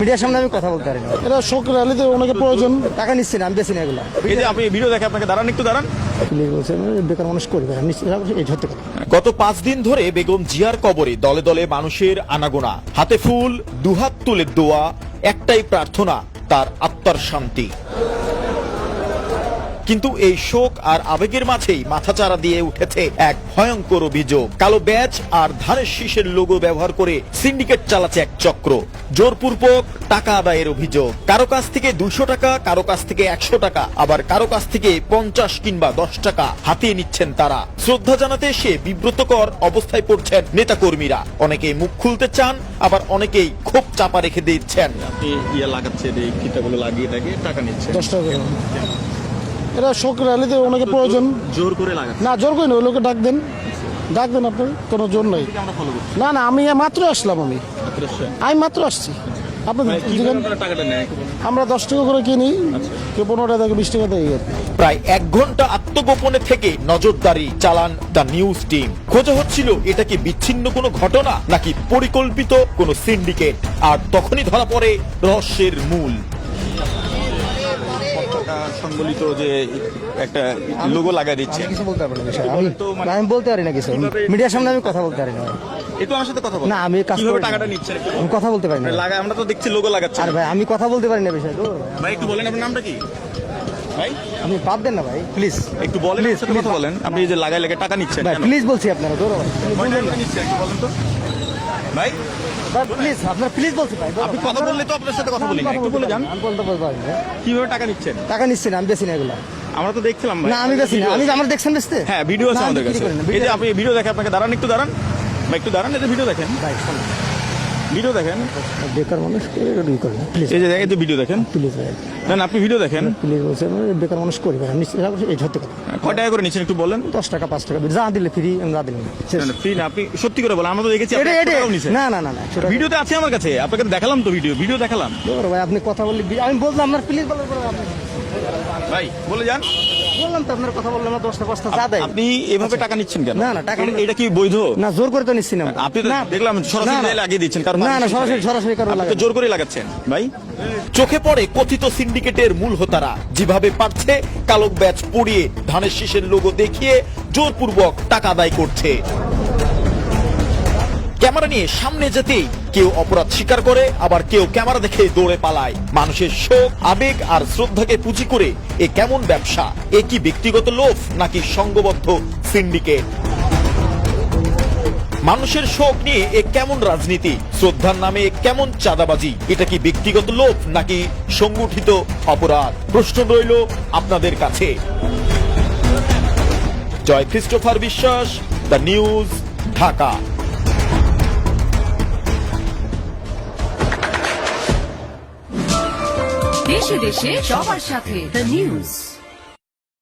মিডিয়ার সামনে আমি কথা বলতে পারি না। এটা শোক র্যালিতে অনেকে প্রয়োজন। টাকা নিচ্ছি না, আমি বেশি না এগুলো। এই যে আপনি ভিডিও দেখে আপনাকে দাঁড়ান, একটু দাঁড়ান। প্লিজ বলছেন বেকার মানুষ করবে না, এই সত্যি কথা। গত 5 দিন ধরে বেগম জিয়ার কবরে দলে দলে মানুষের আনাগোনা, হাতে ফুল, দুহাত তুলে দোয়া, একটাই প্রার্থনা তার আত্মার শান্তি। কিন্তু এই শোক আর আবেগের মাঝেই মাথাচাড়া দিয়ে উঠেছে এক ভয়ঙ্কর অভিযোগ। কালো ব্যাজ আর ধানের শীষের লোগো ব্যবহার করে সিন্ডিকেট চালাচ্ছে এক চক্র। জোরপূর্বক টাকা আদায়ের অভিযোগ। কারো কাছ থেকে 200 টাকা, কারো কাছ থেকে 100 টাকা, আবার কারো কাছ থেকে 50 কিংবা 10 টাকা হাতিয়ে নিচ্ছেন তারা। শ্রদ্ধা জানাতে এসে বিব্রতকর অবস্থায় পড়ছেন নেতাকর্মীরা। অনেকেই মুখ খুলতে চান, আবার অনেকেই ক্ষোভ চাপা রেখে দিচ্ছেন। আপনি লাগাচ্ছেন, এই কিতাগুলো লাগিয়ে টাকা নিচ্ছেন 10 টাকা করে। এটা শোক র্যালিতে অনেকে প্রয়োজন। জোর করে লাগাচ্ছেন না, জোর করে না, ওই লোকে ডাক দেন আপনার কোনো জোর নাই। না না, আমি মাত্র আসলাম, আমি মাত্র আসছি। টাকাটা নেয় আমরা 10 টাকা করে কিনি, কেউ 15 টাকা থেকে 20 টাকা দেয়। প্রায় 1 ঘন্টা আত্মগোপনে থেকে নজরদারি চালান দ্য নিউজ টিম। খোঁজা হচ্ছিল এটা কি বিচ্ছিন্ন কোনো ঘটনা নাকি পরিকল্পিত কোনো সিন্ডিকেট। আর তখনই ধরা পড়ে রহস্যের মূল। সংবলিত যে একটা লোগো লাগাই দিচ্ছে। কিছু বলতে পারবো না বিষয়, আমি বলতে পারি না কিছু। মিডিয়ার সামনে আমি কথা বলতে পারি না। একটু আমার সাথে কথা বলুন। না, আমি কাজ কিভাবে করি না। টাকাটা নিচ্ছেন একটু আমি কথা বলতে পারি না। লাগাই, আমরা তো দেখছি লোগো লাগাচ্ছেন। আর ভাই আমি কথা বলতে পারি না বিষয় তো। ভাই একটু বলেন আপনার নামটা কি? ভাই আপনি বাদ দেন না ভাই, প্লিজ। একটু বলেন, Please, সাথে কথা বলেন। আপনি এই যে লাগাই লেগে টাকা নিচ্ছেন ভাই কেন? প্লিজ বলছি আপনারা, দৌড়ো ভাই। কয় টাকা নিচ্ছেন একটু বলেন তো। ভাই প্লিজ, আপনার প্লিজ বলছি ভাই। আপনি কথা বললে তো আপনার সাথে কথা বলি না, একটু বলে যান। আমি বলতে পারি না। কিভাবে টাকা নিচ্ছেন? টাকা নিচ্ছি না, আমি বেশি না এগুলো। আমরা তো দেখছিলাম ভাই। না, আমি বেশি না। আমি আমার দেখছেন বেচতে? হ্যাঁ, ভিডিও আছে না, আমি আমাদের বিক্রি কাছে। করি না। এই যে আপনি ভিডিও দেখে আপনাকে দাঁড়ান, একটু দাঁড়ান ভাই, একটু দাঁড়ান। এই যে ভিডিও দেখেন, ভাই শোনো, ভিডিও দেখেন। বেকার মানুষ করে না, প্লিজ। এই যে দেখেন, এই যে ভিডিও দেখেন। প্লিজ ভাই, না না, আপনি ভিডিও দেখেন। প্লিজ বলছেন বেকার মানুষ করবে না, এই সত্যি কথা। কয় টাকা করে নিচ্ছেন একটু বলেন। 10 টাকা 5 টাকা যা দিলে ফ্রি, আমি যা দিলাম শেষ। ফ্রি না, আপনি সত্যি করে বলেন। আমরা তো দেখেছি আপনি 100 টাকাও নিছেন। না না না না, সেটা ভিডিওতে আছে আমার কাছে, আপনাকে দেখালাম তো, ভিডিও দেখালাম। দৌড়ো ভাই, আপনি কথা বললে আমি বললাম আপনার প্লিজ বলার পরে আপনি ভাই বলে যান। বললাম তো আপনার কথা বললাম না, 10 টাকা 5 টাকা যা দেয়। আপনি এভাবে টাকা নিচ্ছেন কেন? না, না, টাকা এটা কি বৈধ? না, জোর করে তো নিচ্ছি না। আপনি তো না, দেখলাম সরাসরি না, না। লাগিয়ে দিচ্ছেন। কারণ না না, সরাসরি কারো আপনি লাগে তো জোর করে লাগাচ্ছেন ভাই। চোখে পড়ে কথিত সিন্ডিকেটের মূল হোতারা যেভাবে পারছে কালো ব্যাজ পরিয়ে ধানের শীষের লোগো দেখিয়ে জোরপূর্বক টাকা আদায় করছে। ক্যামেরা নিয়ে সামনে যেতেই কেউ অপরাধ স্বীকার করে, আবার কেউ ক্যামেরা দেখে দৌড়ে পালায়। মানুষের শোক, আবেগ আর শ্রদ্ধাকে পুঁজি করে এ কেমন ব্যবসা? এ কি ব্যক্তিগত লোভ নাকি সংঘবদ্ধ সিন্ডিকেট? মানুষের শোক নিয়ে এ কেমন রাজনীতি? শ্রদ্ধার নামে এ কেমন চাঁদাবাজি? এটা কি ব্যক্তিগত লোভ নাকি সংগঠিত অপরাধ? প্রশ্ন রইল আপনাদের কাছে। জয় ক্রিস্টোফার বিশ্বাস, দ্য নিউজ, ঢাকা। দেশে দেশে সবার সাথে দ্য নিউজ।